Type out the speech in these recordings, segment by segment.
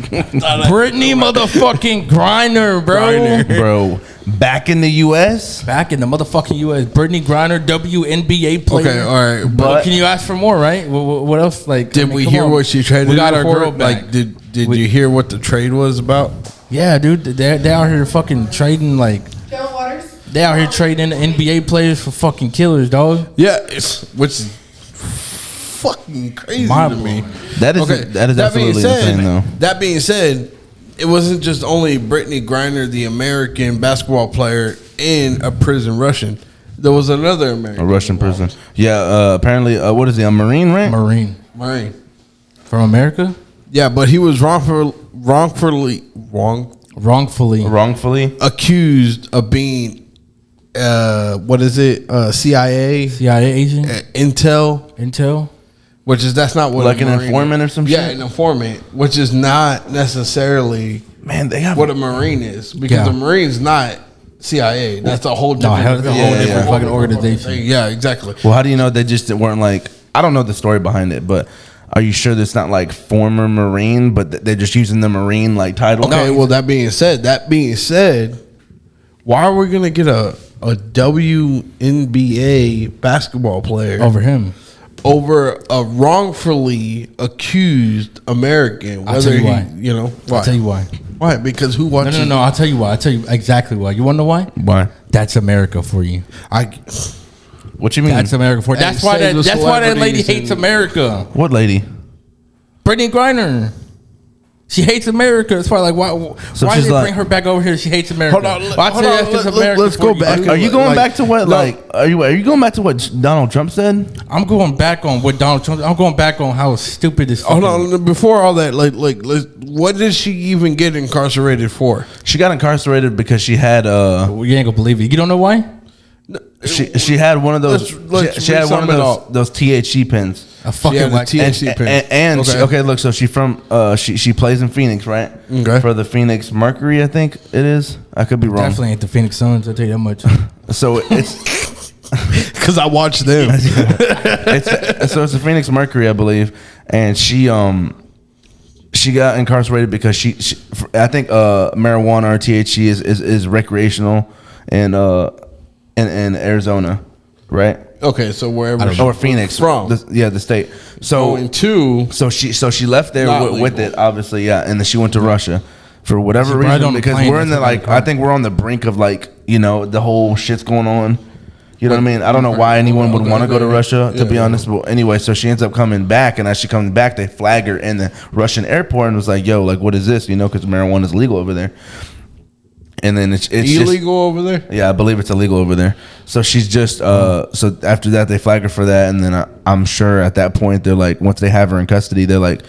Brittney motherfucking Griner, bro. Back in the U.S. Back in the motherfucking U.S. Brittney Griner, WNBA player. Okay, all right. But can you ask for more, right? What else? Like, did we hear what she traded? We got our girl back. Like, did you hear what the trade was about? Yeah, dude. They out here fucking trading like. They out here trading NBA players for fucking killers, dog. Yeah, which is fucking crazy to me. That is absolutely insane, though. That being said, it wasn't just only Brittney Griner, the American basketball player, in a prison Russian. There was another American. A Russian prison. Yeah, apparently, what is he, a Marine, right? Marine. From America? Yeah, but he was wrongfully accused of being CIA agent, intel, which is that's not what like an informant or some shit. Yeah, an informant, which is not necessarily what a Marine is, because a Marine's not CIA. That's a whole different, fucking organization. Yeah, exactly. Well, how do you know they just weren't like? I don't know the story behind it, but. Are you sure that's not like former Marine, but they're just using the Marine like title? Okay, well that being said, why are we gonna get a WNBA basketball player over him? Over a wrongfully accused American? I'll tell you why. Why? I'll tell you why. Why? Because who watches? No. I'll tell you why. I'll tell you exactly why. You want to know why? Why? That's America for you. What you mean? That's America for you. That's why that lady hates America. What lady? Brittney Griner. She hates America. That's why, like, why did they bring her back over here? She hates America. Hold on, let's go back. Are you going back to what? Are you going back to what Donald Trump said? I'm going back on what Donald Trump. I'm going back on how stupid this. Hold on, before all that, what did she even get incarcerated for? She got incarcerated because she had. You ain't gonna believe it. You don't know why? She had one of those. She had one of those THC pens. A fucking THC pen. And look. So she from she plays in Phoenix, right? Okay. For the Phoenix Mercury, I think it is. I could be wrong. Definitely ain't the Phoenix Suns. I'll tell you that much. So it's because I watched them. It's the Phoenix Mercury, I believe, and she got incarcerated because she I think marijuana or THC is recreational and in Arizona, right? Okay, so wherever or Phoenix from, the state. So she left there with it, obviously, yeah, and then she went to Russia for whatever reason because we're in the I think we're on the brink of the whole shit's going on. You know what I mean? I don't know why anyone would want to go to Russia, to be honest. But anyway, so she ends up coming back, and as she comes back, they flag her in the Russian airport and was like, "Yo, like, what is this?" Because marijuana is legal over there. And then it's illegal over there. Yeah, I believe it's illegal over there. So she's just so after that they flag her for that, and then I'm sure at that point they're like, once they have her in custody, they're like,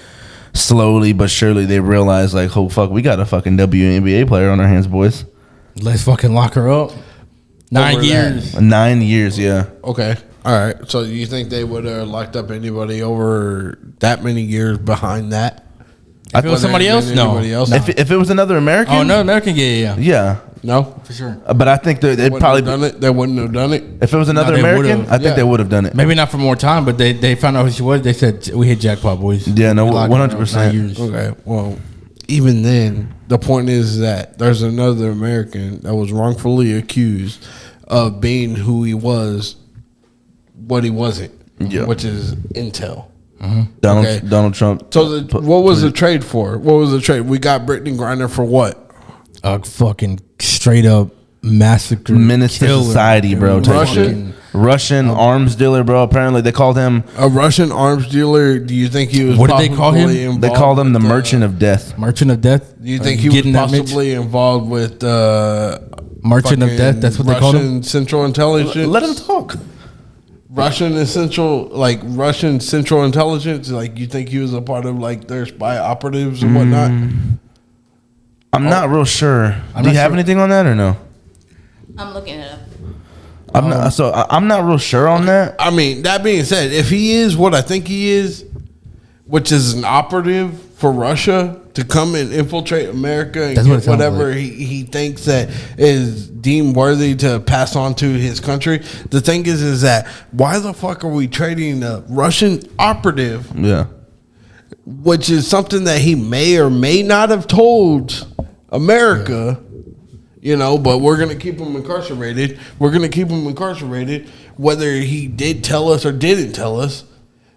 slowly but surely they realize like, oh fuck, we got a fucking WNBA player on our hands, boys. Let's fucking lock her up. 9 years. 9 years, yeah. Okay. All right. So you think they would have locked up anybody over that many years behind that? If it was somebody else, no. If it was another American, another American, yeah. No, for sure. But I think they'd probably done it. They wouldn't have done it if it was another American. I think they would have done it. Maybe not for more time, but they found out who she was. They said we hit jackpot, boys. Yeah, no, 100%. Okay, well, even then, the point is that there's another American that was wrongfully accused of being who he was, what he wasn't, which is intel. Donald Trump. So what was the trade for? What was the trade? We got Brittney Griner for what? A fucking straight up massacre, menace to society, bro. Russian arms dealer, bro. Apparently they called him a Russian arms dealer. Do you think he was? What did they call him? They called him the Merchant of Death. Merchant of Death. Do you think he was possibly involved with Merchant of Death? That's what they called him. Central Intelligence. Let him talk. Russian Central Intelligence. Like, you think he was a part of like their spy operatives and whatnot? I'm not real sure. Do you have anything on that or no? I'm looking it up. I'm not real sure on that. I mean, that being said, if he is what I think he is, which is an operative for Russia to come and infiltrate America and get whatever he thinks that is deemed worthy to pass on to his country. The thing is that why the fuck are we trading a Russian operative which is something that he may or may not have told America. But we're going to keep him incarcerated. Whether he did tell us or didn't tell us.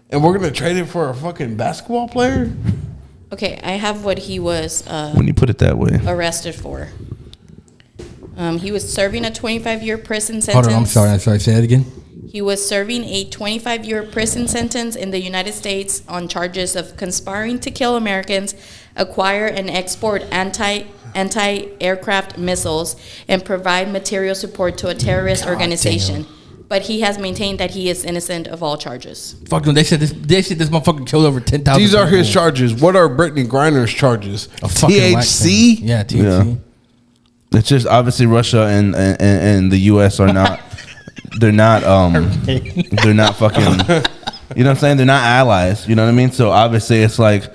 And we're going to trade it for a fucking basketball player? Okay, I have what he was when you put it that way, arrested for. He was serving a 25-year prison sentence. Hold on, I'm sorry. Say that again. He was serving a 25-year prison sentence in the United States on charges of conspiring to kill Americans, acquire and export anti-aircraft missiles, and provide material support to a terrorist organization. Damn. But he has maintained that he is innocent of all charges. Fuck them. They said this motherfucker killed over 10,000 These are his charges. What are Brittney Griner's charges? THC? Yeah, THC. Yeah. It's just obviously Russia and the US are not they're not fucking, you know what I'm saying? They're not allies, you know what I mean? So obviously it's like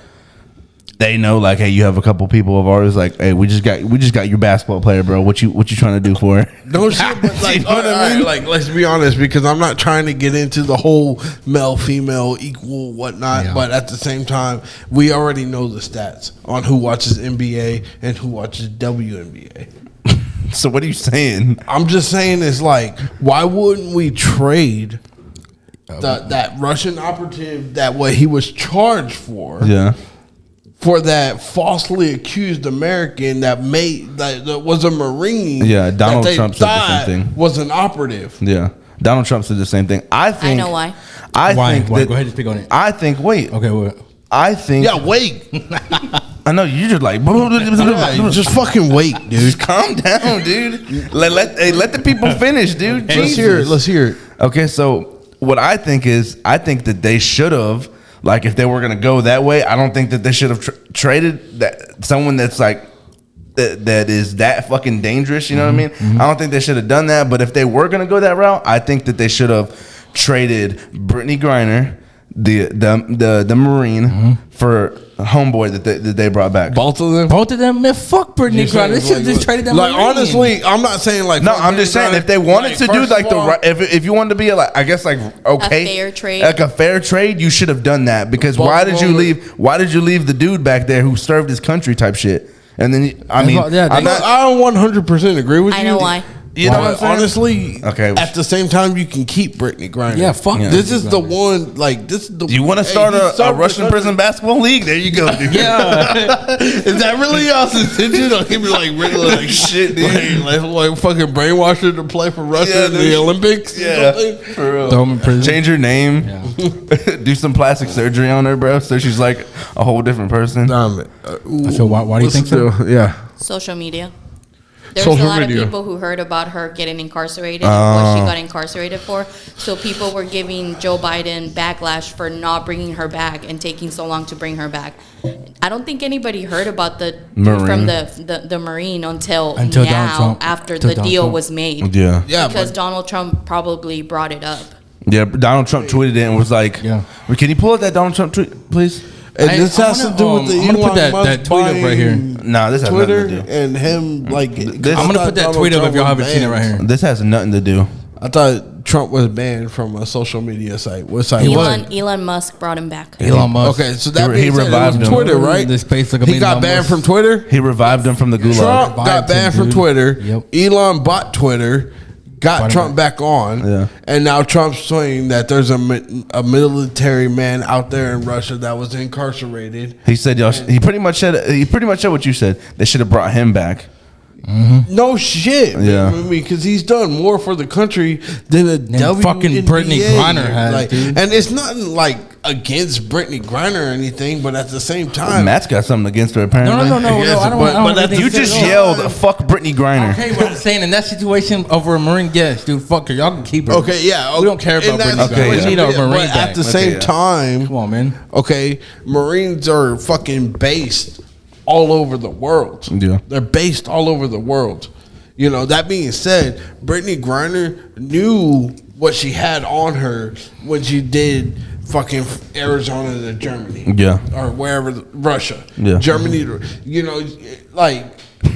they know, like, hey, you have a couple people of ours, like, hey, we just got your basketball player, bro. What you trying to do for it? No shit, but like, you know what I mean? Like, let's be honest, because I'm not trying to get into the whole male, female, equal, whatnot. Yeah. But at the same time, we already know the stats on who watches NBA and who watches WNBA. So what are you saying? I'm just saying, it's like, why wouldn't we trade that Russian operative, that what he was charged for? Yeah. For that falsely accused American that was a Marine. Yeah, Donald Trump said the same thing. Was an operative. Yeah, Donald Trump said the same thing. I know why. Why? Go ahead and speak on it. I think. Wait. Okay. Wait. I think. Yeah. Wait. I know you just like. Just fucking wait, dude. Just calm down, dude. Let the people finish, dude. Let's hear it. Okay, so what I think is, I think that they should have. Like, if they were gonna go that way, I don't think that they should have traded someone that's like that is that fucking dangerous. You know what I mean? Mm-hmm. I don't think they should have done that. But if they were gonna go that route, I think that they should have traded Brittney Griner, the Marine, for a homeboy that they brought back. Both of them, man. Fuck Brittney Griner. They should have just traded them. Like, honestly, I'm not saying like. No, I'm just saying if they wanted to do like if you wanted to be a fair trade, like a fair trade, you should have done that, because why did you leave the dude back there who served his country type shit? And then I don't 100% agree with you. I know why. You know what I'm saying? Honestly, okay. At the same time, you can keep Brittney Griner. Yeah, fuck. Yeah. This is the one. Like, this is the. You want to start a Russian prison basketball league? There you go, dude. Yeah. Is that really y'all's intention? Or him really like shit, dude? Like fucking brainwash her to play for Russia in the Olympics? Yeah, for real. Throw him in prison. Change her name. Yeah. Do some plastic surgery on her, bro, so she's like a whole different person. So why do you think so? Yeah. Social media. There's a lot of people who heard about her getting incarcerated and what she got incarcerated for. So people were giving Joe Biden backlash for not bringing her back and taking so long to bring her back. I don't think anybody heard about the dude from the Marine until now, after the deal was made. Yeah. Because Donald Trump probably brought it up. Yeah, Donald Trump tweeted it and was like, can you pull up that Donald Trump tweet, please? And this has to do with the I'm gonna put that tweet up right here. Nah, this has Twitter nothing to do. And him like. I'm gonna put that tweet up if y'all haven't seen it right here. This has nothing to do. I thought Trump was banned from a social media site. What site? Elon Musk brought him back. Elon Musk. Okay, so that he revived him. Twitter, right? He got banned from Twitter. He revived him from the gulag. Trump got banned from Twitter. Yep. Elon bought Twitter. Got Trump back on, and now Trump's saying that there's a military man out there in Russia that was incarcerated. He said, he pretty much said what you said. They should have brought him back. Mm-hmm. No shit. Yeah. I mean, because he's done more for the country than fucking Brittney Griner has, dude. And it's nothing like against Brittney Griner or anything, but at the same time, Matt's got something against her apparently. No. I don't you just yelled, "Fuck Brittney Griner." Okay, what I'm saying in that situation over a Marine guest, dude, fuck her. Y'all can keep her. Okay, yeah. We don't care about Brittney Griner. We need a Marine back. At the same time, come on, man. Okay, Marines are fucking based all over the world. Yeah. They're based all over the world. You know, that being said, Brittney Griner knew what she had on her when she did fucking Arizona to Germany. Yeah. Or wherever, Russia. Yeah. Germany, you know, like,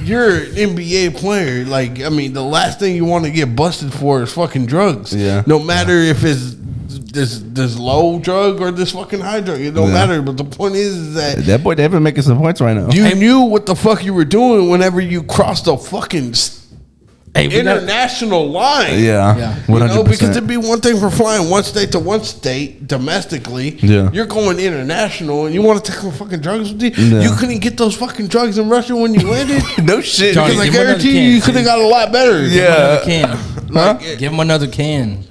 you're an NBA player. Like, I mean, the last thing you want to get busted for is fucking drugs. Yeah. No matter if it's this low drug or this fucking high drug. It don't matter. But the point is that boy David making some points right now. You knew what the fuck you were doing whenever you crossed the fucking international line. Yeah. 100%. Because it'd be one thing for flying one state to one state domestically. Yeah. You're going international and you want to take some fucking drugs with you. Yeah. You couldn't get those fucking drugs in Russia when you landed. No shit. Because I guarantee you could have got a lot better. Yeah. Give him another can.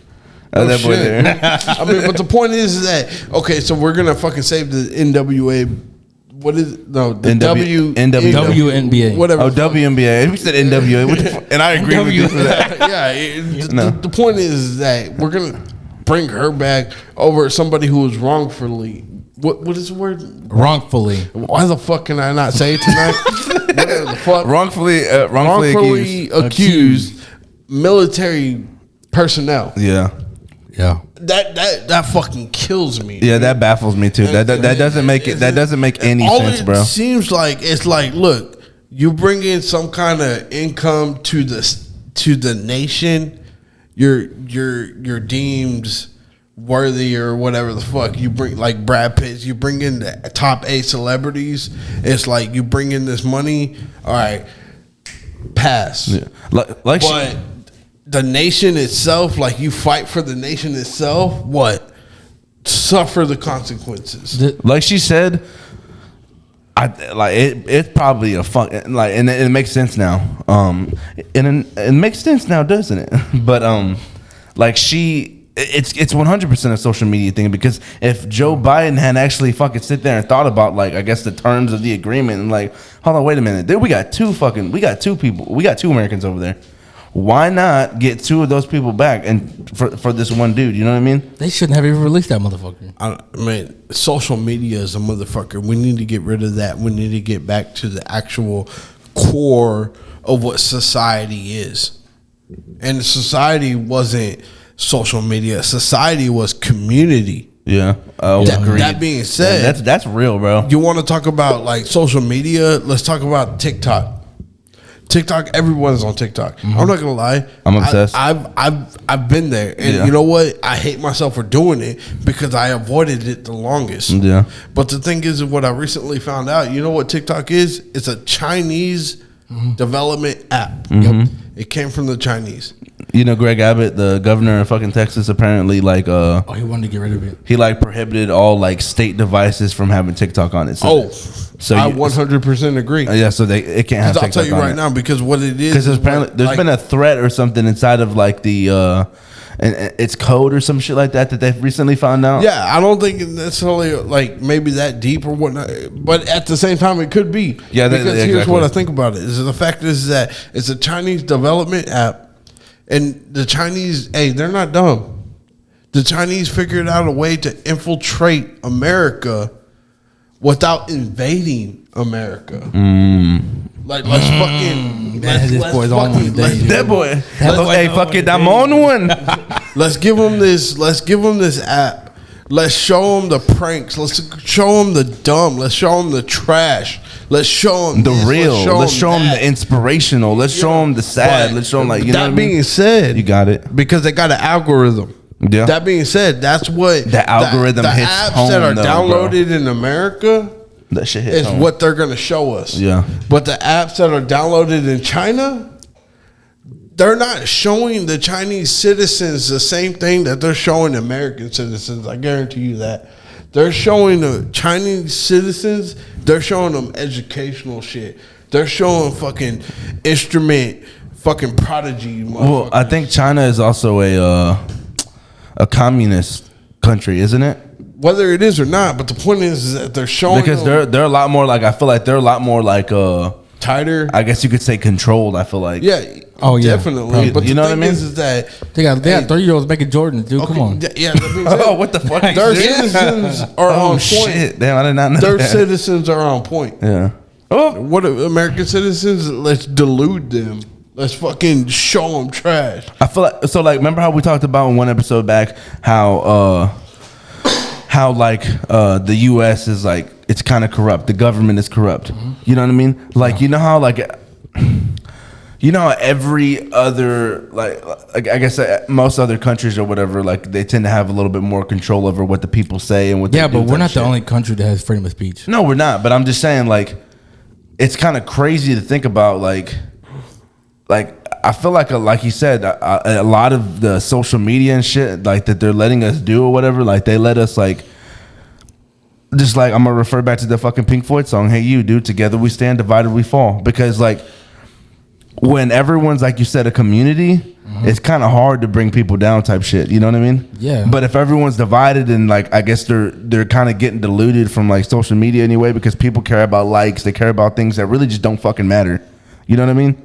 That boy there. I mean, but the point is that okay, so we're gonna fucking save the NWA. What is it? No, the WNBA. Whatever. Oh, WNBA. We said NWA. What the fuck? And I agree with you for that. The point is that we're gonna bring her back over somebody who was wrongfully. What is the word? Wrongfully. Why the fuck can I not say it tonight? Whatever the fuck. Wrongfully accused military personnel. Yeah. That fucking kills me. Yeah, that baffles me too. That doesn't make it. That doesn't make any sense, bro. It seems like it's like, look, you bring in some kind of income to the nation, you're deemed worthy or whatever the fuck. You bring like Brad Pitt, you bring in the top 8 celebrities. It's like you bring in this money. All right, pass. Yeah. The nation itself, like you fight for the nation itself, suffer the consequences. Like she said, it's probably a fun and it makes sense now. It makes sense now, doesn't it? But it's 100% a social media thing, because if Joe Biden had actually fucking sit there and thought about I guess the terms of the agreement and hold on, wait a minute, we got two Americans over there. Why not get 2 of those people back and for this one dude? You know what I mean? They shouldn't have even released that motherfucker. I mean, social media is a motherfucker. We need to get rid of that. We need to get back to the actual core of what society is. And society wasn't social media. Society was community. Yeah. That being said, that's real, bro. You want to talk about social media? Let's talk about TikTok. Everyone's on TikTok. Mm-hmm. I'm not gonna lie. I'm obsessed. I've been there, and you know what? I hate myself for doing it because I avoided it the longest. Yeah. But the thing is, what I recently found out, you know what TikTok is? It's a Chinese development app. Mm-hmm. Yep. It came from the Chinese. You know, Greg Abbott, the governor of fucking Texas, apparently he wanted to get rid of it. He prohibited all state devices from having TikTok on it. So I 100% agree. Yeah, so it can't have TikTok. I'll tell you right now, because what it is, because apparently there's been a threat or something inside of the it's code or some shit like that they've recently found out. Yeah, I don't think it's necessarily maybe that deep or whatnot, but at the same time it could be. Yeah, because here's exactly what I think about it: is the fact is that it's a Chinese development app, and the Chinese, they're not dumb. The Chinese figured out a way to infiltrate America without invading America. Let's fucking this boy's on one today. That boy. Hey, fuck it, I'm on one. Let's give them this app. Let's show them the pranks. Let's show them the dumb. Let's show them the trash. Let's show them the real. Let's show them the inspirational. Let's show them the sad. Let's show them that being said, you got it, because they got an algorithm. Yeah. That being said, that's what the algorithm the hits apps home, that are downloaded in America. That shit hits is home. what they're going to show us. Yeah. But the apps that are downloaded in China, they're not showing the Chinese citizens the same thing that they're showing American citizens. I guarantee you that. They're showing the Chinese citizens, they're showing them educational shit. They're showing fucking instrument, fucking prodigy. Well, I think China is also a communist country, isn't it? Whether it is or not, but the point is that they're showing, because they're a lot more I feel like they're a lot more tighter. I guess you could say controlled. I feel like definitely. Probably. But you know what I mean? Is that they got 3-year-olds making Jordans, dude. Okay, come on. Yeah. What the fuck? Their citizens are on point. Shit. Damn, I did not know Their citizens are on point. Yeah. What American citizens? Let's delude them. Let's fucking show them trash. I feel like remember how we talked about in one episode back how the U.S. is it's kind of corrupt. The government is corrupt. Mm-hmm. You know what I mean? You know how You know, every other like I guess most other countries or whatever, like they tend to have a little bit more control over what the people say and what. Yeah, but we're not the only country that has freedom of speech. No, we're not. But I'm just saying, like, it's kind of crazy to think about, like I feel like you said, a lot of the social media and shit, like that they're letting us do or whatever, like they let us like. Just like I'm gonna refer back to the fucking Pink Floyd song, "Hey You, dude, together we stand, divided we fall," because like. When everyone's, like you said, a community, it's kind of hard to bring people down type shit. You know what I mean? Yeah. But if everyone's divided and, like, I guess they're kind of getting diluted from, like, social media anyway because people care about likes. They care about things that really just don't fucking matter. You know what I mean?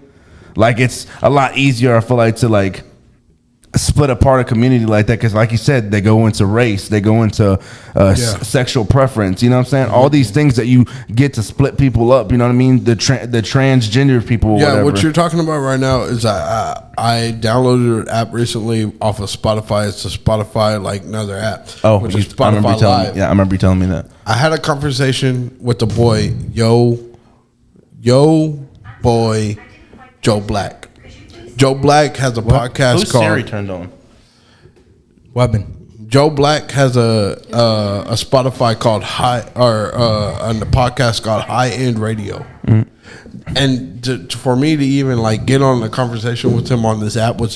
Like, it's a lot easier, I feel like, to, like, split apart a community like that because, like you said, they go into race, they go into sexual preference. You know what I'm saying? All these things that you get to split people up. You know what I mean? The transgender people. Yeah, whatever. what you're talking about right now is I downloaded an app recently off of Spotify. It's a Spotify like another app. Oh, which is Spotify Live. I remember you telling me that. I had a conversation with the boy, boy, Joe Black. Joe Black has a podcast Who's called Siri turned on? Weapon. Joe Black has a Spotify called and the podcast called High End Radio. And for me to even like get on a conversation with him on this app was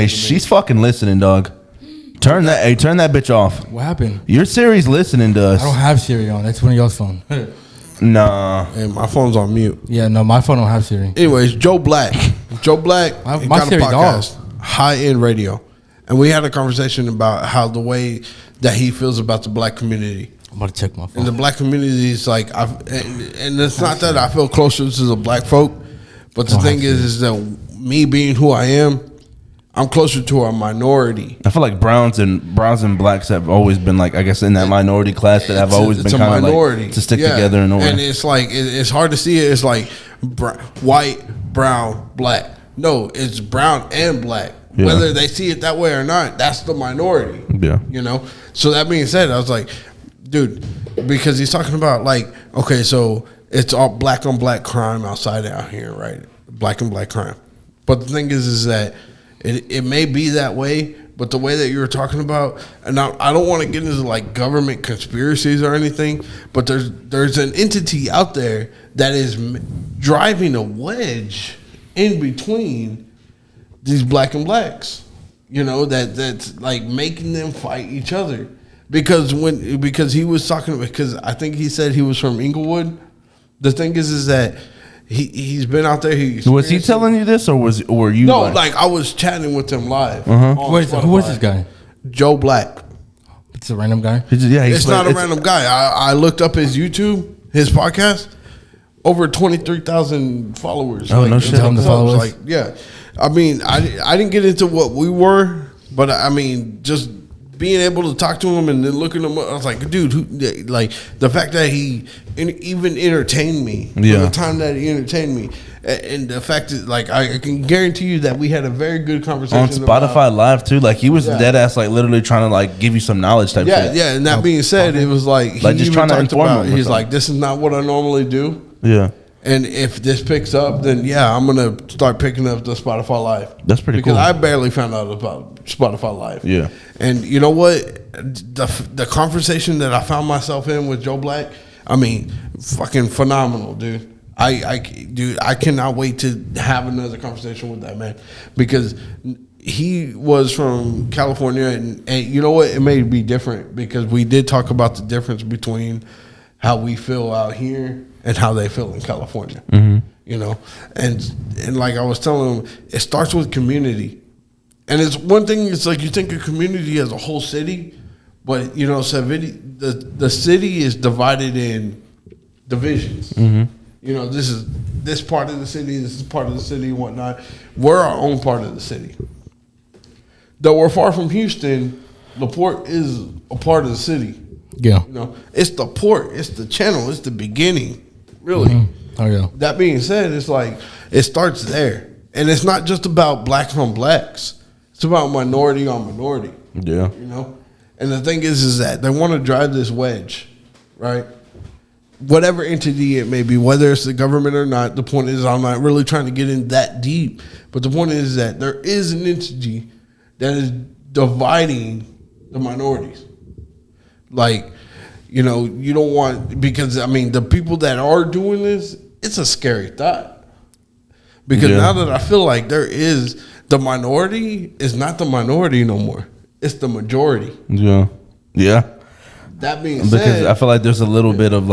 she's fucking listening, dog. Turn that bitch off. What happened? Your Siri's listening to us. I don't have Siri on. That's one of y'all's phone. Nah. And my phone's on mute. Yeah, no, my phone don't have Siri. Anyways, Joe Black. My Siri's off. High End Radio. And we had a conversation about how the way that he feels about the black community. I'm going to check my phone. And the black community is like, and it's not that I feel closer to the black folk, but the thing is that me being who I am, I'm closer to a minority. I feel like browns and blacks have always been like, I guess, in that minority class that have always been kind of like to stick together in a way. And it's like it's hard to see it. It's like white, brown, black. No, it's brown and black. Yeah. Whether they see it that way or not, that's the minority. Yeah, you know. So that being said, I was like, dude, because he's talking about like, okay, so it's all black on black crime outside out here, right? Black on black crime. But the thing is that. It may be that way, but the way that you were talking about, and I don't want to get into like government conspiracies or anything, but there's an entity out there that is driving a wedge in between these black and blacks, you know, that's like making them fight each other. Because he was talking, because I think he said he was from Inglewood. The thing is that he's been out there. Was he telling you this, or were you? No, like I was chatting with him live. Who was this guy? Joe Black. It's a random guy. It's not a random guy. I looked up his YouTube, his podcast. Over 23,000 followers. Oh, no shit. Tell him to follow us. Like, yeah. I mean, I didn't get into what we were, but I mean, just being able to talk to him and then looking him up, I was like, dude, like the fact that he even entertained me, for the time that he entertained me, and the fact that like I can guarantee you that we had a very good conversation on Spotify Live too. Like he was dead ass, like literally trying to like give you some knowledge type shit. Yeah. And that being said, it was like he just trying to inform him. He's like, this is not what I normally do. Yeah. And if this picks up, then I'm gonna start picking up the Spotify Live. That's pretty cool. Because I barely found out about Spotify Live. Yeah. And you know what? The conversation that I found myself in with Joe Black, I mean, fucking phenomenal, dude. I cannot wait to have another conversation with that man, because he was from California, and you know what? It may be different because we did talk about the difference between how we feel out here and how they feel in California. Mm-hmm. You know, and like I was telling him, it starts with community. And it's one thing, it's like you think of community as a whole city, but you know, the city is divided in divisions. Mm-hmm. You know, this is this part of the city, this is part of the city and whatnot. We're our own part of the city. Though we're far from Houston, LaPorte is a part of the city. Yeah. You know, it's the port, it's the channel, it's the beginning, really. Mm-hmm. Oh, yeah. That being said, it's like, it starts there. And it's not just about blacks on blacks. It's about minority on minority. Yeah. You know? And the thing is that they want to drive this wedge, right? whatever entity it may be, whether it's the government or not. The point is, I'm not really trying to get in that deep, but the point is that there is an entity that is dividing the minorities. Like, you know, you don't want, because I mean, the people that are doing this, it's a scary thought. Because now that I feel like there is, the minority is not the minority no more. It's the majority. Yeah. Yeah. That being said, because I feel like there's a little bit of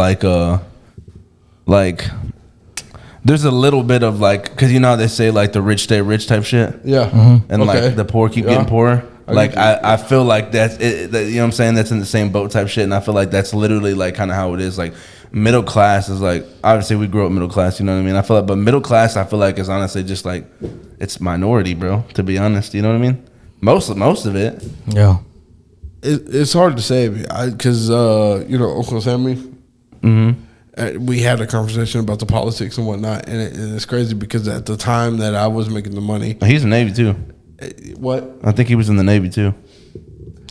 there's a little bit of because you know how they say like the rich stay rich type shit. Yeah. Mm-hmm. And like the poor keep getting poorer. Like I feel like that's it, you know what I'm saying, that's in the same boat type shit, and I feel like that's literally like kind of how it is. Like middle class is like, obviously we grew up middle class, you know what I mean? I feel like, but middle class I feel like is honestly just like, it's minority, bro, to be honest, you know what I mean? Most of it. Yeah. It's hard to say because you know, Uncle Sammy, we had a conversation about the politics and whatnot, and it's crazy because at the time that I was making the money, he's in the Navy too. What? I think he was in the Navy too.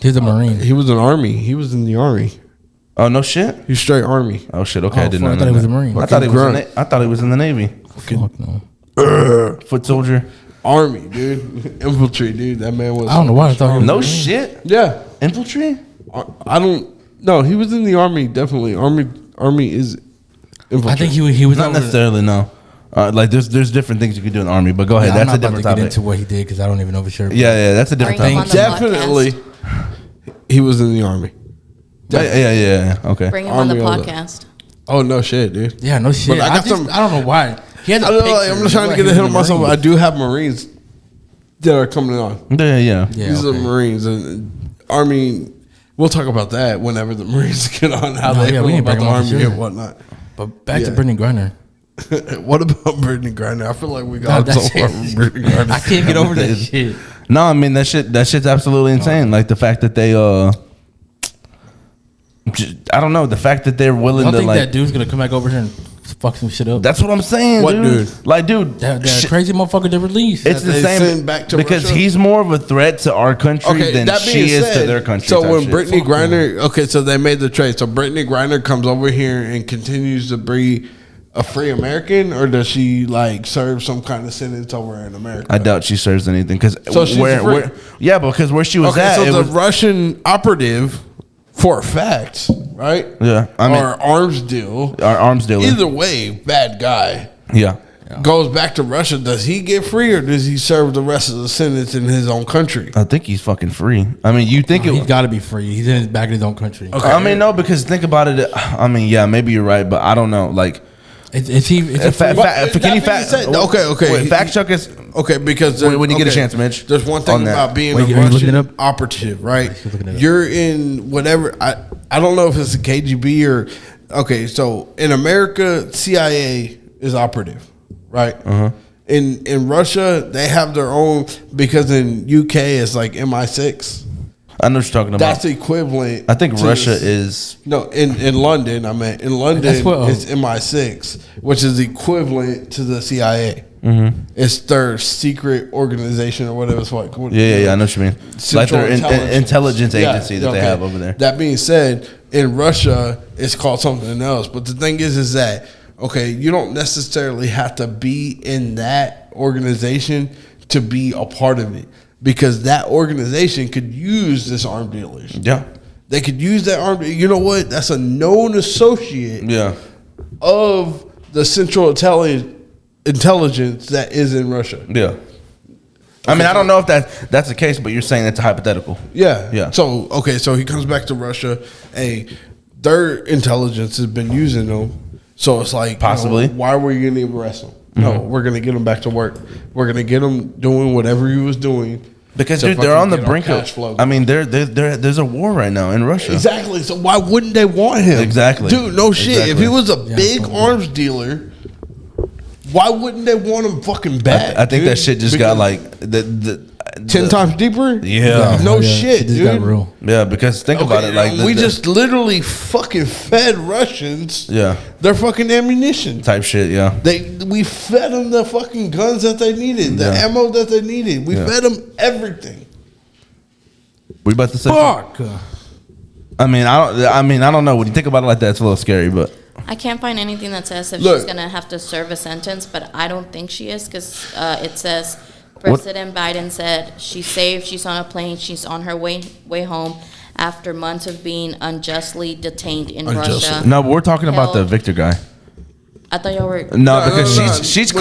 He's a Marine. He was in the Army. He was in the Army. Oh no shit. He's straight Army. Oh shit. Okay, I didn't know. I thought he was a Marine. I thought he was in the Navy. Fuck no. Foot soldier. Army, dude. Infantry, dude. That man was. I don't know why I thought he was No Marine. shit. Yeah. Infantry? I don't. No, he was in the Army. Definitely. Army is infantry. I think he was not necessarily. No. Like there's different things you could do in the Army, but go ahead. That's a different topic. Get into what he did because I don't even know for sure. Yeah, that's a different topic. Definitely, he was in the Army. Yeah. Okay. Bring him on the podcast. Oh no shit, dude. Yeah, no shit. But I don't know why. He has I'm just trying to get ahead of myself. I do have Marines that are coming on. Yeah. These are Marines and Army. We'll talk about that whenever the Marines get on, how they feel about the Army and whatnot. But back to Brittney Griner. What about Brittney Griner? I feel like we got somewhere from Brittney Griner. I can't get over that shit. No, I mean that shit's absolutely insane. Like the fact that they I don't know, the fact that they're willing to think that dude's gonna come back over here and fuck some shit up. That's what I'm saying. What dude? Like, dude, that crazy motherfucker they released. It's the same back to because Russia? He's more of a threat to our country than she is to their country. So when Brittney Griner, so they made the trade. So Brittney Griner comes over here and continues to be a free American, or does she like serve some kind of sentence over in America? I doubt she serves anything because she's free. Because where she was at, so it the was Russian operative, for a fact, right? Yeah, I mean, our arms dealer. Either way, bad guy. Yeah. Goes back to Russia. Does he get free, or does he serve the rest of the sentence in his own country? I think he's fucking free. I mean, you think he's got to be free. He's back in his own country. Okay. I mean, no, because think about it. I mean, yeah, maybe you're right, but I don't know. Like, is he? Can you fact? Okay. Wait, fact check us. Okay, because when you get a chance, Mitch. There's one thing about being a Russian operative, right? You're in whatever. I don't know if it's a KGB or okay. So in America, CIA is operative, right? In Russia, they have their own, because in UK it's like MI6. I know what you're talking about. That's equivalent. I think Russia is in London. I mean, in London it's MI6, which is equivalent to the CIA. It's their secret organization or whatever it's like. Yeah, I know what you mean. Like their intelligence agency that they have over there. That being said, in Russia, it's called something else. But the thing is that, okay, you don't necessarily have to be in that organization to be a part of it. Because that organization could use this arm dealers. Yeah. They could use that arm. You know what? That's a known associate of the Central Intelligence that is in Russia. Yeah. I mean, I don't know if that's the case, but you're saying it's a hypothetical. Yeah. So, so he comes back to Russia. Their intelligence has been using them. So it's like, possibly. Why were you going to arrest them? No, we're going to get him back to work. We're going to get him doing whatever he was doing. Because dude, they're on the brink of flow. I mean, there's a war right now in Russia. Exactly. So why wouldn't they want him? Exactly. Dude, no shit. Exactly. If he was a big arms dealer, why wouldn't they want him fucking back? I think that shit just got like 10 times deeper? Yeah. No shit, dude. Got real. Yeah, because think about it. Like we just literally fucking fed Russians their fucking ammunition. Type shit, yeah. We fed them the fucking guns that they needed, the ammo that they needed. We fed them everything. We about to say fuck. I mean, I don't know. When you think about it like that, it's a little scary, but I can't find anything that says if she's going to have to serve a sentence, but I don't think she is because it says President Biden said she's safe, she's on a plane, she's on her way home after months of being unjustly detained in Russia. No, but we're talking about the Victor guy. I thought y'all were because she's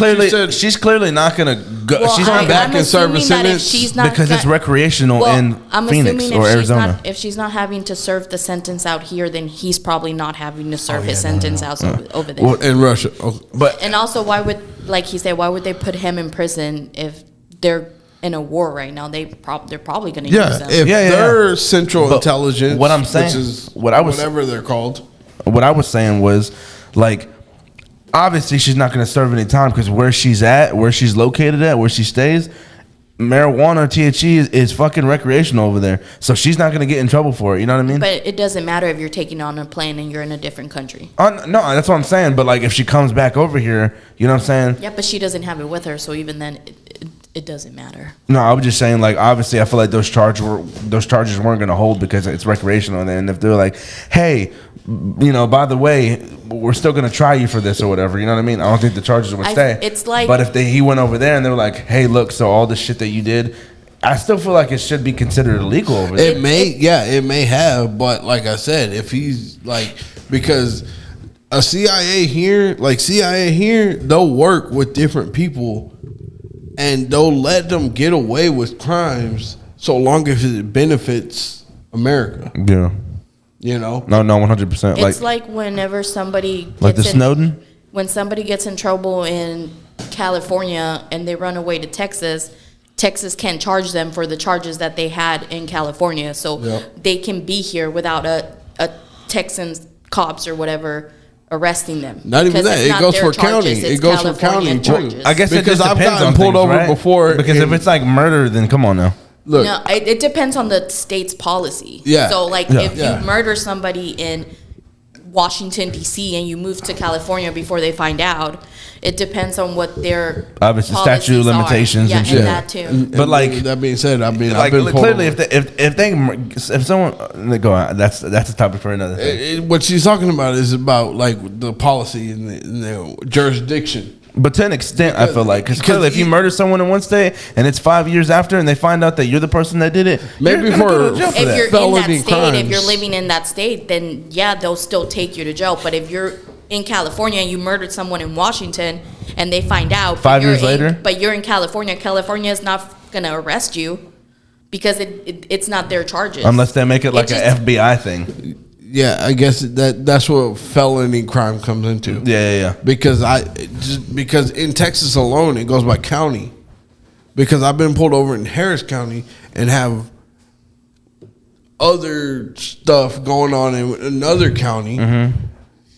clearly not gonna go. Well, she's not back in serve a sentence because it's recreational in Phoenix or Arizona. If she's not having to serve the sentence out here, then he's probably not having to serve his sentence out over there. Well, in Russia, and also why would, like he said, why would they put him in prison if they're in a war right now? They're probably going to use them. If they're Central Intelligence, what I'm saying, which is whatever they're called. What I was saying was like. Obviously, she's not going to serve any time because where she's located at, where she stays, marijuana or THC is fucking recreational over there. So she's not going to get in trouble for it. You know what I mean? But it doesn't matter if you're taking on a plane and you're in a different country. No, that's what I'm saying. But like, if she comes back over here, you know what I'm saying? Yeah, but she doesn't have it with her, so even then, it doesn't matter. No, I was just saying, like, obviously, I feel like those charges weren't going to hold because it's recreational. And if they're like, hey, you know, by the way, we're still going to try you for this or whatever. You know what I mean? I don't think the charges would stay. It's like, but if he went over there and they were like, hey, look, so all the shit that you did, I still feel like it should be considered illegal over there. It may have, but like I said, if he's like, because CIA here, they'll work with different people and they'll let them get away with crimes so long as it benefits America. Yeah. You know? No, 100%. It's like whenever somebody gets like the Snowden? When somebody gets in trouble in California and they run away to Texas, Texas can't charge them for the charges that they had in California. So they can be here without a Texan cops or whatever arresting them. Not even that. It goes for county. It goes for county too. I guess because I've gotten pulled over before. Because if it's like murder, then come on now. Look, no, it depends on the state's policy. Yeah. So, like, if you murder somebody in Washington, D.C., and you move to California before they find out, it depends on what their obviously statute of limitations and shit. That too. But like that being said, I mean, like clearly, if someone go on, that's a topic for another thing. What she's talking about is about like the policy and the jurisdiction. But to an extent, I feel like because clearly, if you murder someone in one state and it's 5 years after, and they find out that you're the person that did it, maybe if you're in that state, if you're living in that state, then they'll still take you to jail. But if you're in California and you murdered someone in Washington and they find out 5 years later, but you're in California is not gonna arrest you because it's not their charges unless they make it like an FBI thing. Yeah, I guess that's what felony crime comes into. Yeah. Because in Texas alone, it goes by county. Because I've been pulled over in Harris County and have other stuff going on in another county. Mm-hmm.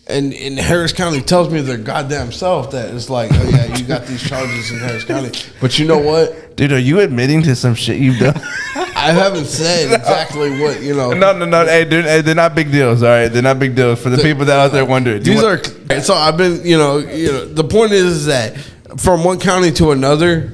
And Harris County tells me their goddamn self that it's like, oh yeah, you got these charges in Harris County. But you know what? Dude, are you admitting to some shit you've done? I haven't said exactly what, you know. No. Hey, dude, they're not big deals, all right? They're not big deals for the people that out there wondering. So I've been, you know, the point is that from one county to another,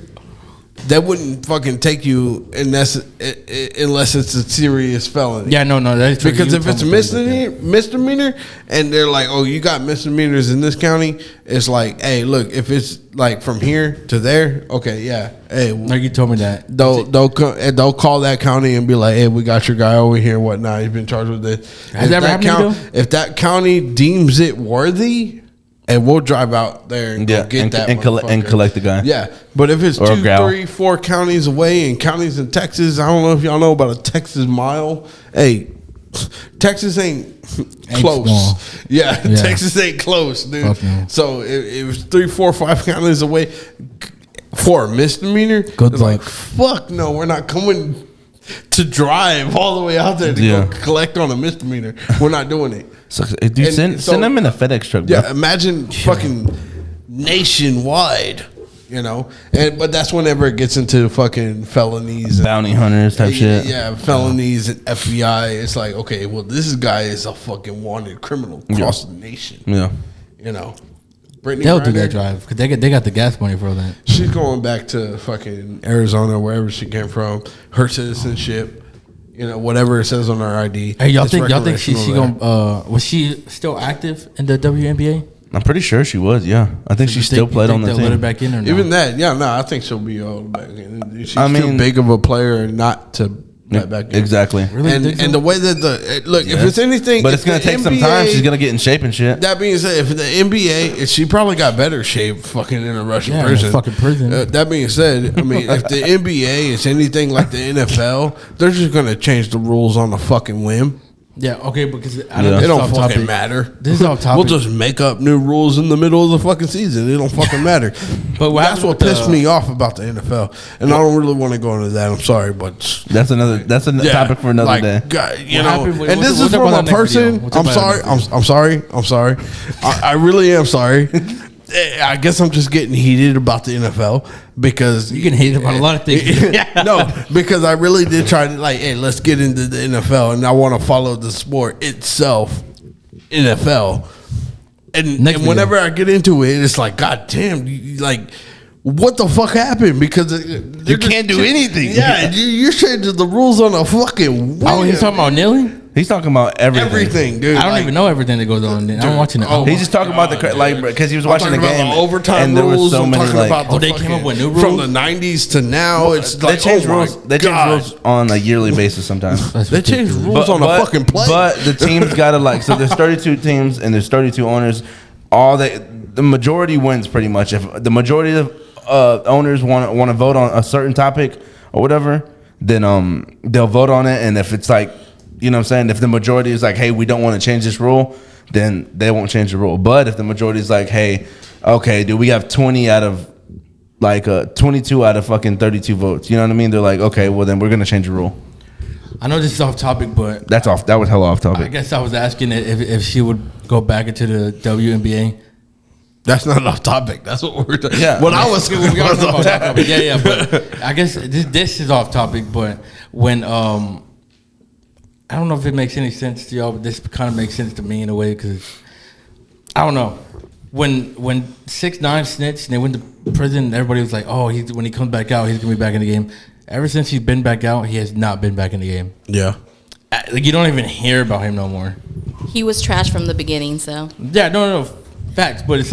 that wouldn't fucking take you unless it's a serious felony. Yeah, no, that's true. Because if it's a misdemeanor, and they're like, "Oh, you got misdemeanors in this county," it's like, "Hey, look, if it's like from here to there, okay, yeah, hey." Like you told me that they'll call that county and be like, "Hey, we got your guy over here. Whatnot? He's been charged with this." Has that ever happened? If that county deems it worthy. And we'll drive out there and go get that and collect the guy. Yeah, but if it's 2, 3, 4 counties away and counties in Texas, I don't know if y'all know about a Texas mile. Hey, Texas ain't close. Small. Yeah, Texas ain't close, dude. Okay. So it was 3, 4, 5 counties away for a misdemeanor. Good luck. Like, fuck no, we're not coming to drive all the way out there to go collect on a misdemeanor. We're not doing it. So, dude, send them in a FedEx truck, bro. Yeah, imagine fucking nationwide, you know. But that's whenever it gets into fucking felonies, bounty hunters type shit. Yeah, felonies and FBI. It's like, okay, well, this guy is a fucking wanted criminal across the nation. Yeah, you know. Brittney They'll Griner, do that drive because they got the gas money for that. She's going back to fucking Arizona, wherever she came from. Her citizenship. whatever it says on her ID. Hey, y'all think she gonna was she still active in the WNBA? I'm pretty sure she was. Yeah, I think she still played on the team. Let her back in or not? Even that, I think she'll be all back in. She's too big of a player not to let back in. Exactly. Really, and the way that if it's anything, but it's gonna take some time. She's gonna get in shape and shit. That being said, if the NBA, she probably got better shape fucking in a Russian prison. Fucking prison. That being said, I mean, if the NBA is anything like the NFL, they're just gonna change the rules on a fucking whim. Yeah, okay, because it don't fucking matter. This is off topic. We'll just make up new rules in the middle of the fucking season. It don't fucking matter. But that's what pissed me off about the NFL, and I don't really want to go into that. I'm sorry, but that's a topic for another day. God, and this is from a person. I'm sorry. I'm sorry. I really am sorry. I guess I'm just getting heated about the NFL because you can hate about a lot of things. No, because I really did try to hey, let's get into the NFL, and I want to follow the sport itself, NFL. And whenever I get into it, it's like, God damn, what the fuck happened? Because you can't do anything. Yeah, you're changing the rules on a fucking whim. Oh, he's talking about kneeling? He's talking about everything. Everything, dude. I don't even know everything that goes on. I'm watching it. He's just talking about because he was watching the game. The overtime and there rules. was so many they came up with new rules from the 90s to now. It's they change rules. They change rules on a yearly basis sometimes. They change rules on a fucking play. But the teams gotta so there's 32 teams and there's 32 owners. The majority wins pretty much. If the majority of owners want to vote on a certain topic or whatever, then they'll vote on it. And if it's you know what I'm saying? If the majority is hey, we don't want to change this rule, then they won't change the rule. But if the majority is hey, okay, dude, we have 20 out of 22 out of fucking 32 votes. You know what I mean? They're okay, well then we're gonna change the rule. I know this is off topic, but that was hella off topic. I guess I was asking if she would go back into the WNBA. That's not off topic. That's what we're talking. Yeah. What I was talking about. Yeah. But I guess this is off topic. But when I don't know if it makes any sense to y'all, but this kind of makes sense to me in a way because I don't know. When 6ix9ine snitched and they went to prison, everybody was like, "Oh, when he comes back out, he's gonna be back in the game." Ever since he's been back out, he has not been back in the game. Yeah, you don't even hear about him no more. He was trash from the beginning, so yeah, no, facts. But it's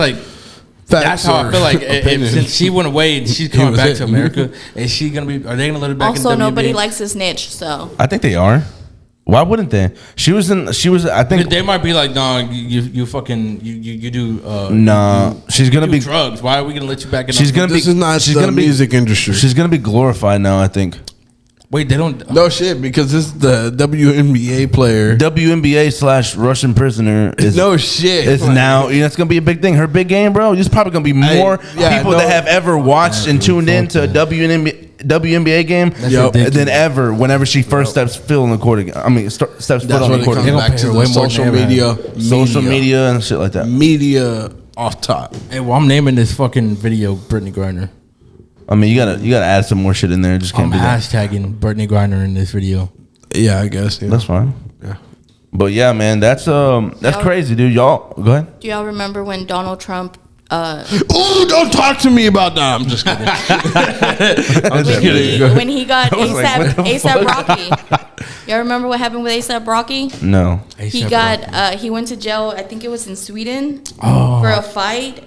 that's how I feel since she went away and she's coming back to America, is she gonna be? Are they gonna let her back? Also, in the WNBA? nobody likes his niche, so I think they are. Why wouldn't they? She was. I think they might be nah, you fucking you do. Nah, she's gonna be drugs. Why are we gonna let you back in? She's gonna be. This is not. She's gonna be music industry. She's gonna be glorified now. I think. Wait, they don't. No shit, because this is the WNBA player. WNBA / Russian prisoner is no shit. It's now. It's gonna be a big thing. Her big game, bro. There's probably gonna be more people that have ever watched and tuned in to a WNBA game than ever. Whenever she first steps foot on the court again. I mean, steps foot on the court again. Back to the social media and shit like that. Media off top. Hey, well, I'm naming this fucking video Brittney Griner. I mean, you gotta add some more shit in there. Just can't be hashtagging Brittney Griner in this video. Yeah, I guess that's fine. Yeah, but yeah, man, that's crazy, dude. Y'all, go ahead. Do y'all remember when Donald Trump? Oh, don't talk to me about that. I'm just kidding. I'm just kidding. When he got ASAP Rocky. Y'all remember what happened with ASAP Rocky? No. He went to jail. I think it was in Sweden for a fight.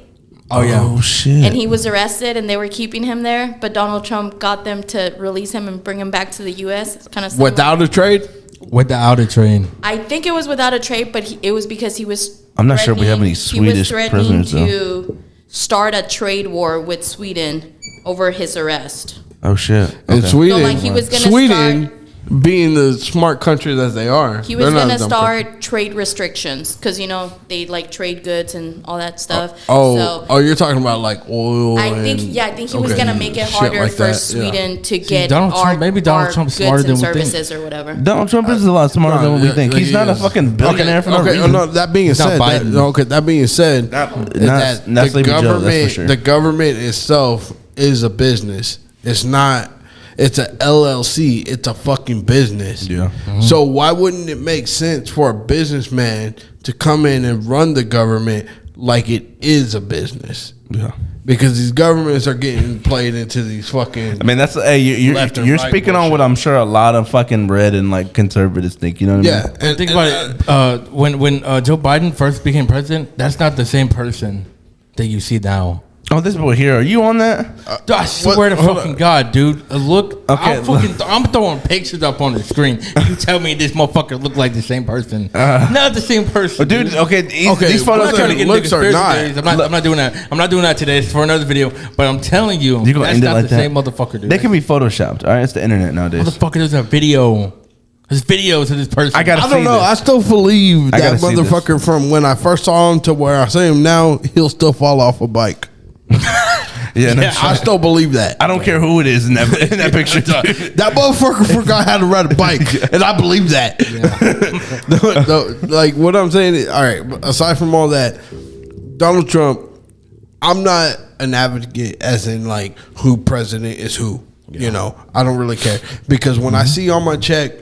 Oh yeah. Oh shit. And he was arrested, and they were keeping him there. But Donald Trump got them to release him and bring him back to the U.S. It's kind of without a trade. Without a trade. I think it was without a trade, but it was because he was. I'm not sure we have any Swedish prisoners though. To start a trade war with Sweden over his arrest. Oh shit. Okay. In Sweden, so, he was gonna start. Being the smart country that they are, he was going to start trade restrictions because they trade goods and all that stuff. You're talking about oil. I think he was going to make it harder for Sweden to get Donald Trump's smarter than services or whatever. Donald Trump is a lot smarter than what we think. He's not a fucking billionaire for no reason. No, that being said, the government itself is a business. It's not. It's a LLC. It's a fucking business. Yeah. Mm-hmm. So why wouldn't it make sense for a businessman to come in and run the government like it is a business? Yeah. because these governments are getting played into these fucking. I mean, that's you're speaking on what I'm sure a lot of fucking red and like conservatives think. You know what I mean? Yeah, and think about it. When Joe Biden first became president, that's not the same person that you see now. Oh, this boy here. Are you on that? I swear to fucking God, dude. Look, okay, I'm throwing pictures up on the screen. You tell me this motherfucker look like the same person. Not the same person. Dude, okay. These photos are not. I'm not doing that. I'm not doing that today. It's for another video. But I'm telling you, that's not the same motherfucker, dude. They can be photoshopped. All right, it's the internet nowadays. Motherfucker, there's a video. There's videos of this person. I don't know. I still believe that motherfucker from when I first saw him to where I see him now, he'll still fall off a bike. I still believe that. I don't care who it is in that picture. That motherfucker forgot how to ride a bike, and I believe that. Yeah. Like what I'm saying is, all right. Aside from all that, Donald Trump, I'm not an advocate as in like who president is who. Yeah. You know, I don't really care because when I see on my check,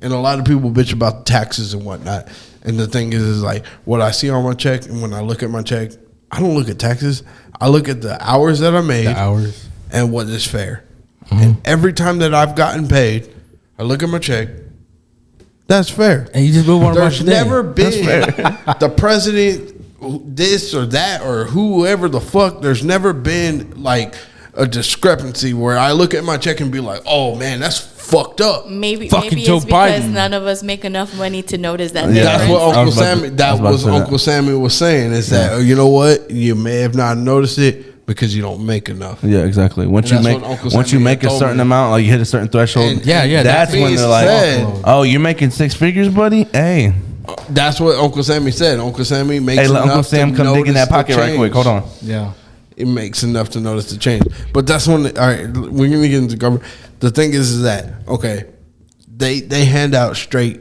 and a lot of people bitch about taxes and whatnot, and the thing is like what I see on my check, and when I look at my check, I don't look at taxes. I look at the hours that I made and what is fair. Mm-hmm. And every time that I've gotten paid, I look at my check. That's fair. And you just move on. There's never been the president, this or that, or whoever the fuck. There's never been like a discrepancy where I look at my check and be like, "Oh man, that's fucked up." Maybe Joe it's because none of us make enough money to notice that. Yeah. That's what Uncle Sammy. That was Uncle Sammy was saying. Is that you know what? You may have not noticed it because you don't make enough. Yeah, exactly. Once you make a certain amount, like you hit a certain threshold. And that's when they're like, "Oh, you're making six figures, buddy." Hey, that's what Uncle Sammy said. Uncle Sammy makes. Hey, let Uncle Sam come dig in that pocket right quick. Hold on. Yeah. It makes enough to notice the change. But that's when, all right, we're going to get into government. The thing is that, okay, they hand out straight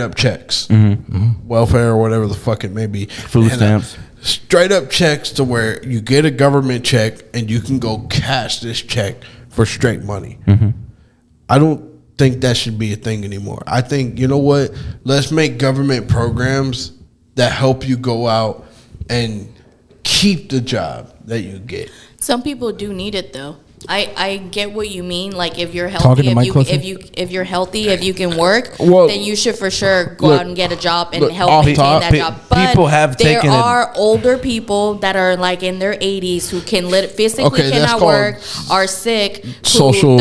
up checks, welfare or whatever the fuck it may be. Food stamps. Straight up checks to where you get a government check and you can go cash this check for straight money. Mm-hmm. I don't think that should be a thing anymore. I think, you know what? Let's make government programs that help you go out and keep the job that you get. Some people do need it though. I get what you mean. Like if you're healthy, if you're healthy, if you can work, then you should for sure go out and get a job and help maintain that job. But people have there are older people that are like in their 80s who can physically cannot work, are sick. Social.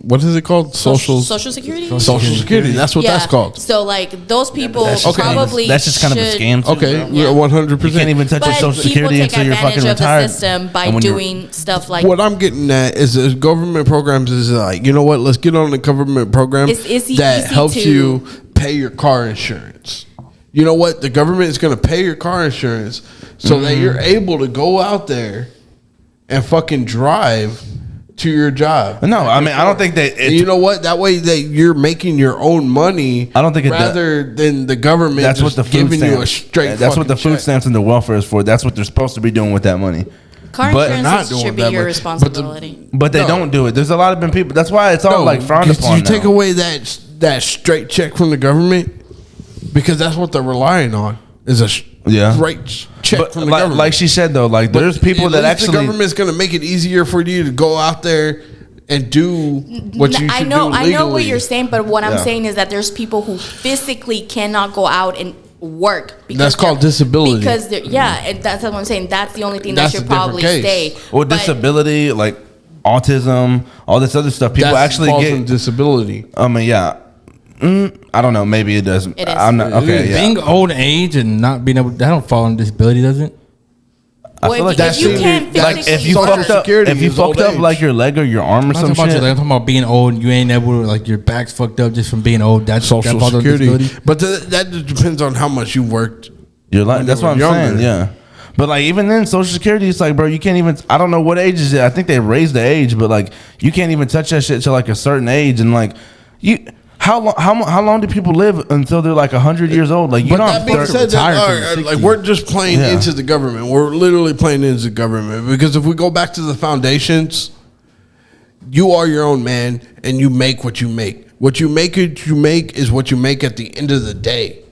What is it called? Social security. Social security. That's what that's called. So like those people probably that's just kind of a scam. Okay, 100%. You can't even touch your social security until you're fucking retired. The system by doing stuff like what I'm getting at is government programs is like, you know what, let's get on the government program that helps you pay your car insurance. You know what, the government is going to pay your car insurance so that you're able to go out there and fucking drive to your job. No, I mean, I don't think that you know what, that way that you're making your own money. I don't think rather than the government that's what the food giving you a straight that's what the food stamps and the welfare is for. That's what they're supposed to be doing with that money. Car insurance should be your responsibility. But they don't do it. There's a lot of people. That's why it's all like frowned upon. You take away that straight check from the government because that's what they're relying on is a straight check from the government. Like she said though, like there's people that actually the government's going to make it easier for you to go out there and do what you should do legally. I know what you're saying, but what I'm saying is that there's people who physically cannot go out and work because that's called disability. Because and that's what I'm saying. That's the only thing that should probably stay. Or disability, like autism, all this other stuff. People actually get disability. I mean, I don't know. Maybe it doesn't. It is. I'm not okay. Yeah. Being old age and not being able, that don't fall on disability, does it? I feel like if you can't like if you fucked up like your leg or your arm or some shit. I'm talking about being old and you ain't able to, like your back's fucked up just from being old. That's social security. But that depends on how much you worked. That's what I'm saying. Yeah. But like even then, Social Security, it's like, bro, you can't even. I don't know what age is it. I think they raised the age, but like you can't even touch that shit till like a certain age, and like you. How long do people live until they're like 100 years old? Like you don't. That being said, like we're just playing into the government. We're literally playing into the government because if we go back to the foundations, you are your own man and you make what you make. What you make is what you make at the end of the day.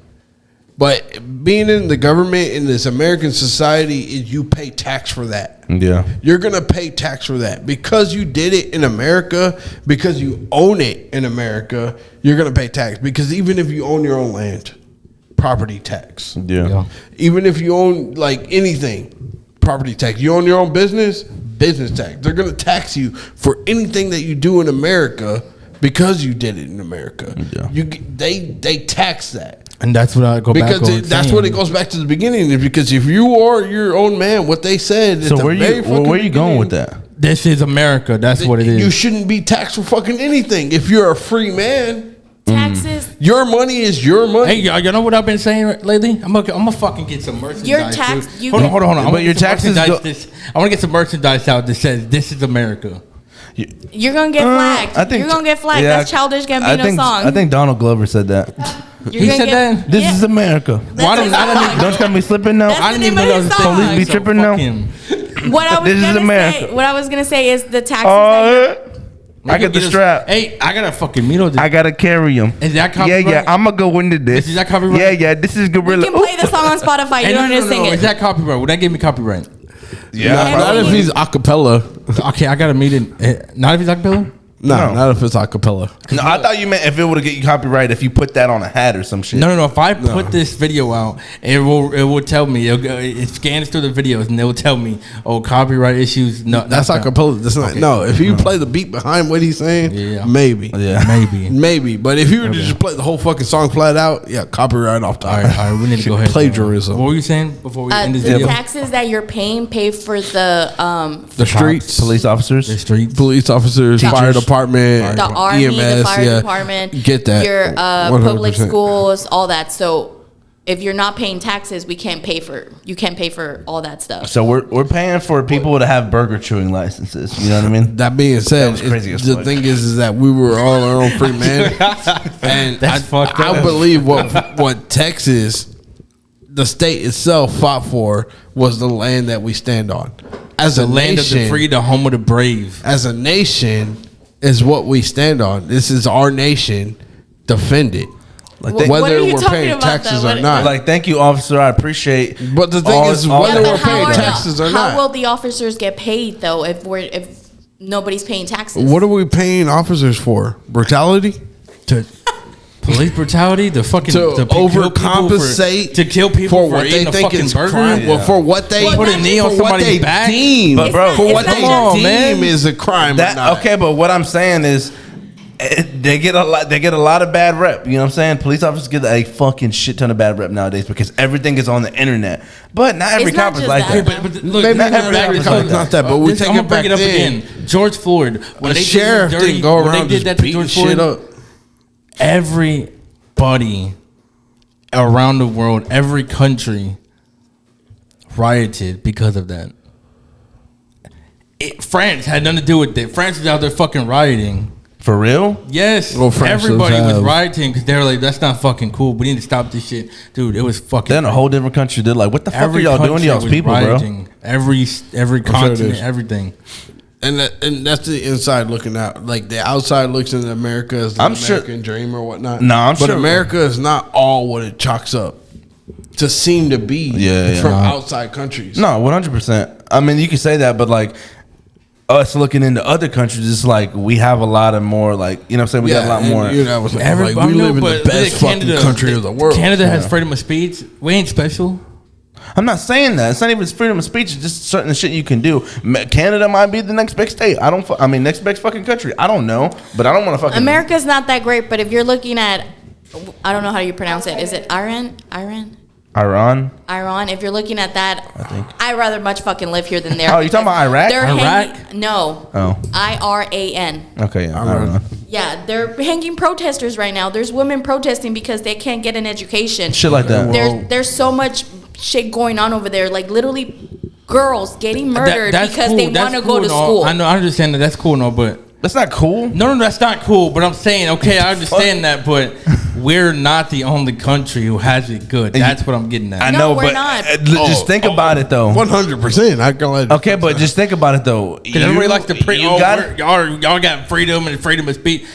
But being in the government in this American society is you pay tax for that. Yeah. You're going to pay tax for that. Because you did it in America, because you own it in America, you're going to pay tax. Because even if you own your own land, property tax. Yeah. Even if you own like anything, property tax. You own your own business tax. They're going to tax you for anything that you do in America because you did it in America. Yeah. They tax that. And that's what I go back because that's what it goes back to the beginning. Is because if you are your own man, what they said. So where are you going with that? This is America. That's what it is. You shouldn't be taxed for fucking anything. If you're a free man, taxes. Your money is your money. Hey, you know what I've been saying lately? I'm gonna fucking get some merchandise. Your tax. Hold on. But your taxes. I want to get some merchandise out that says "This is America." You're gonna get flagged. You're gonna get flagged. That's Childish Gambino song. I think Donald Glover said that. He said that. This is America. Why don't you be slipping now? I didn't even know the police be tripping now. What I was gonna say is the taxes. I got the strap. Hey, I got a fucking Mito. I gotta carry him. Is that copyright? Yeah. I'm gonna go into this. Is that copyright? Yeah. This is Gorilla. You can play the song on Spotify. You don't need to sing it. Is that copyright? Would that give me copyright? Yeah. Not if he's acapella. Okay, I gotta meet it. Not if he's acapella. No, not if it's acapella. No, I thought you meant if it would get you copyright if you put that on a hat or some shit. No. If I put this video out, it will tell me. It scans through the videos and it will tell me, oh, copyright issues. No, that's acapella. That's not. Okay. No, if you play the beat behind what he's saying, maybe. Yeah, maybe. But if you were to just play the whole fucking song flat out, copyright off the. All right, we need to go ahead. Plagiarism. What were you saying before we end this the video? The taxes that you're paying pay for the streets, police officers, police officers, teachers, fire department. The Army, EMS, the fire department, get that. Your public schools, all that. So if you're not paying taxes, you can't pay for all that stuff. So we're paying for people to have burger chewing licenses. You know what I mean? That being said, the thing is that we were all our own free man, and I believe what Texas, the state itself, fought for was the land that we stand on. As a land nation, of the free, the home of the brave. As a nation. Is what we stand on. This is our nation. Defend it. Like whether we're paying taxes or not. Like, thank you, officer. I appreciate. But the thing is, whether we're paying taxes or not. How will the officers get paid though if nobody's paying taxes? What are we paying officers for? Brutality? Police brutality, to overcompensate, to kill people for what they think is crime. Well, for what they put a knee on somebody's back. But bro, for what they deem is a crime. Okay, but what I'm saying is, they get a lot of bad rep. You know what I'm saying? Police officers get a fucking shit ton of bad rep nowadays because everything is on the internet. But not every cop is like that. But look, maybe not every cop is not that. But we take it back then. George Floyd, when the sheriff didn't go around just beating shit up. Everybody around the world, every country rioted because of that. France had nothing to do with it. France was out there fucking rioting. For real? Yes. Well, everybody was rioting because they were like, that's not fucking cool. We need to stop this shit. Dude, it was fucking Then a whole different country did like, what the fuck are y'all doing to y'all's people, rioting, bro? Every continent, everything. And that's the inside looking out. Like the outside looks into America as the American dream or whatnot. No, I'm sure. But America is not all what it chalks up to seem to be from outside countries. No, 100%. I mean, you can say that, but like us looking into other countries, it's like we have a lot of more, like, you know what I'm saying? We got a lot more. We live in the best fucking country of the world. Canada has freedom of speech. We ain't special. I'm not saying that. It's not even freedom of speech. It's just certain shit you can do. Canada might be the next big state. Next big fucking country. I don't know, but I don't want to fucking. America's not that great, but if you're looking at, I don't know how you pronounce it. Is it Iran? If you're looking at that, I think I'd rather much fucking live here than there. Oh, you talking about Iraq? Iraq? No. Oh. IRAN. Okay, yeah. Iran. Yeah, they're hanging protesters right now. There's women protesting because they can't get an education. Shit like that. There's so much shit going on over there. Like literally, girls getting murdered because they want to go to school. I know. I understand that. That's cool, but. That's not cool. No, that's not cool. But I'm saying, okay, I understand that, but we're not the only country who has it good. That's what I'm getting at. I know, we're but not. Just think about it though. 100%. Okay, but just think about it though. Because everybody likes to y'all got freedom and freedom of speech.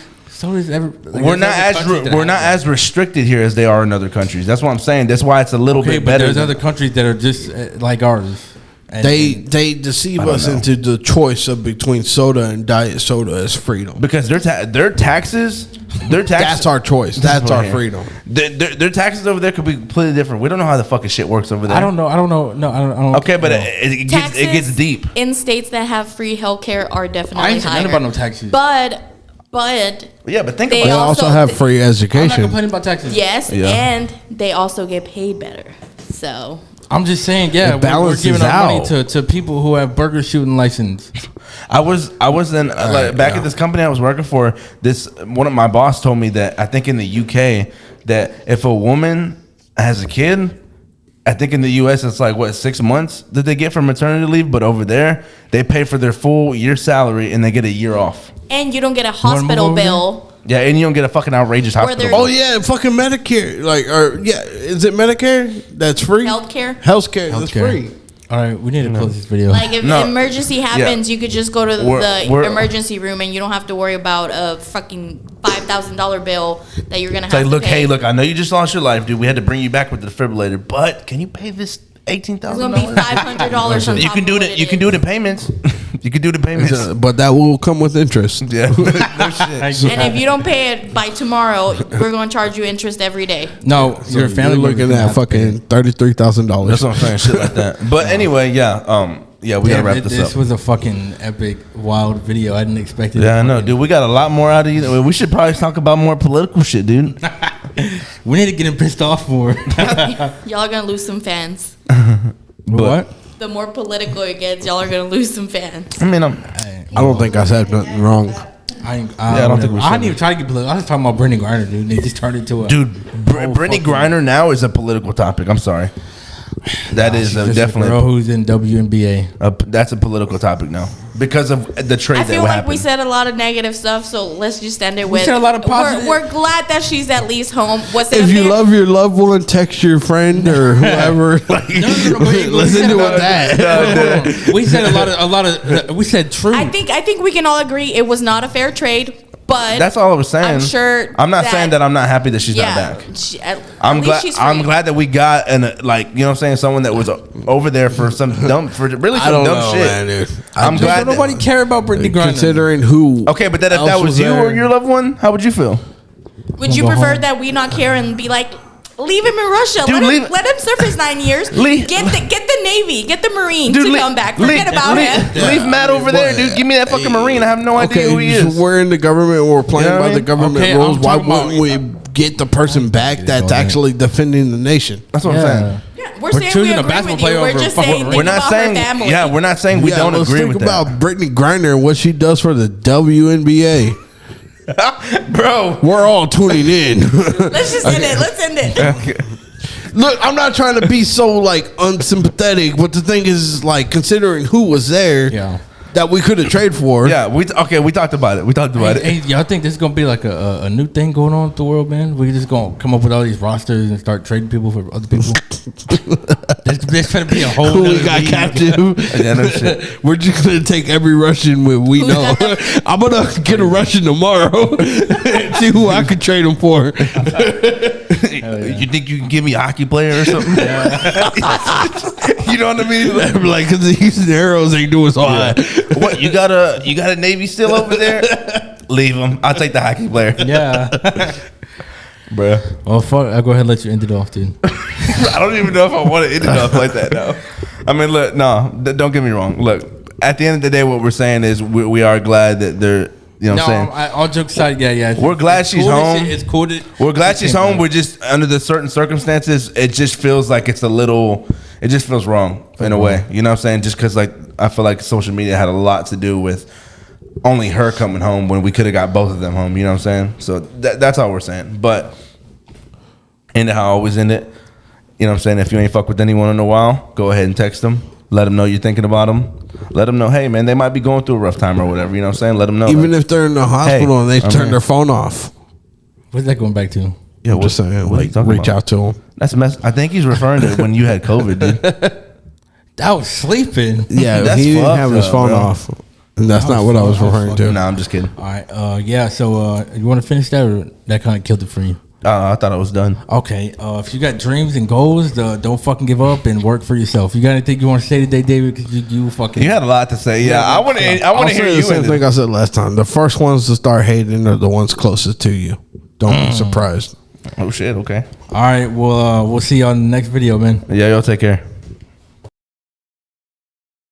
So is we're not as restricted here as they are in other countries. That's what I'm saying. That's why it's a little bit better. There's other countries that are just like ours. And they deceive us into the choice of between soda and diet soda as freedom because their taxes. That's our choice. That's our freedom. Their taxes over there could be completely different. We don't know how the fucking shit works over there. I don't know. No, I don't. Okay, but it gets deep. In states that have free healthcare are definitely I ain't higher. complaining about no taxes. But yeah, but think about it. They also have free education. I'm not complaining about taxes. Yes, and they also get paid better. So I'm just saying, yeah, we're giving our money to people who have burger shooting license. I was in back at this company I was working for. One of my boss told me that I think in the UK that if a woman has a kid, I think in the US it's like 6 months that they get for maternity leave, but over there they pay for their full year salary and they get a year off. And you don't get a hospital bill. Yeah, and you don't get a fucking outrageous hospital bill. Oh yeah, fucking Medicare. Is it Medicare? That's free. Healthcare that's free. All right, we need to close this video. Like if an emergency happens, you could just go to the emergency room and you don't have to worry about a fucking $5,000 bill that you're gonna have to pay. Look, I know you just lost your life, dude. We had to bring you back with the defibrillator, but can you pay this $18,000? It's gonna be $500. You can do it. You can do it in payments. You can do it in payments, but that will come with interest. Yeah, no shit. And if you don't pay it by tomorrow, we're gonna charge you interest every day. No, your family looking at fucking $33,000. That's what I'm saying, shit like that. But anyway, we gotta wrap this up. This was a fucking epic, wild video. I didn't expect it. Yeah, I know, dude. We got a lot more out of you. We should probably talk about more political shit, dude. We need to get him pissed off more. Y'all are gonna lose some fans. What? The more political it gets, y'all are gonna lose some fans. I mean, I don't think I said nothing wrong. I don't think we should. I didn't even try to get political. I was talking about Brittney Griner, dude. They just turned into a Brittney Griner now is a political topic. I'm sorry. That is definitely a girl who's in WNBA. That's a political topic now because of the trade. I feel like we said a lot of negative stuff, so let's just end it with. We said a lot of positive. We're glad that she's at least home. If you love your loved one, text your friend or whoever. Let's end it with that. We said a lot of. We said true. I think we can all agree it was not a fair trade. But that's all I was saying. I'm sure. I'm not saying that I'm not happy that she's not back. I'm glad that we got you know what I'm saying, someone that was over there for some dumb shit. Man, I'm glad nobody care about Brittney Griner. Considering who. Okay, but that if that was you or your loved one, how would you feel? Would you prefer that we not care and be like, leave him in Russia? Dude, let him serve his 9 years. Get the Navy, get the Marine to come back. Forget about him. Leave Matt over there, dude. Give me that fucking Marine. I have no idea who he is. We're in the government. We're playing by the government rules. Why wouldn't we get the person back that's actually defending the nation? That's what I'm saying. Yeah, we're saying we agree with you. We're just saying we're not saying we're not saying we don't agree with that. Let's think about Brittney Griner and what she does for the WNBA. Bro, we're all tuning in. Let's just end it. Let's end it. Okay. Look, I'm not trying to be so unsympathetic, but the thing is, considering who was there, that we could have traded for. Yeah, we talked about it. Hey, y'all think this is gonna be like a new thing going on with the world, man? We just gonna come up with all these rosters and start trading people for other people. There's gonna be a whole. Who we got captive? Yeah, no shit. We're just gonna take every Russian we know. I'm gonna get a Russian tomorrow. See who I could trade him for. You think you can give me a hockey player or something? You know what I mean? Like, because the Houston Arrows ain't doing so hot. What, you got a Navy SEAL over there? Leave him. I'll take the hockey player. Yeah. Bruh. Well, fuck. I'll go ahead and let you end it off, dude. I don't even know if I want to end it off like that now. I mean, look, no, don't get me wrong. Look, at the end of the day, what we're saying is we are glad that they're, you know what I'm saying? All jokes aside, yeah. We're glad she's home. It's cool. We're glad she's home. We're just, under the certain circumstances, it just feels like it's a little, it just feels wrong in a way. You know what I'm saying? Just because, I feel like social media had a lot to do with only her coming home when we could have got both of them home. You know what I'm saying? So that's all we're saying. But end it how I always end it. You know what I'm saying? If you ain't fuck with anyone in a while, go ahead and text them. Let them know you're thinking about them. Let them know, hey, man, they might be going through a rough time or whatever. You know what I'm saying? Let them know. Even if they're in the hospital and they turn their phone off. What's that going back to? Yeah, I'm just saying, reach out to them. That's a mess. I think he's referring to when you had COVID, dude. I was sleeping. Yeah, he didn't have his phone off. And that's not what I was referring to. No, I'm just kidding. All right. Yeah. So you want to finish that, or that kind of killed it for you? I thought I was done. Okay. If you got dreams and goals, don't fucking give up and work for yourself. You got anything you want to say today, David? Because you fucking. You had a lot to say. Yeah, I want to hear you. The same thing I said last time. The first ones to start hating are the ones closest to you. Don't be surprised. Oh shit. Okay. All right. Well, we'll see you on the next video, man. Yeah, y'all take care.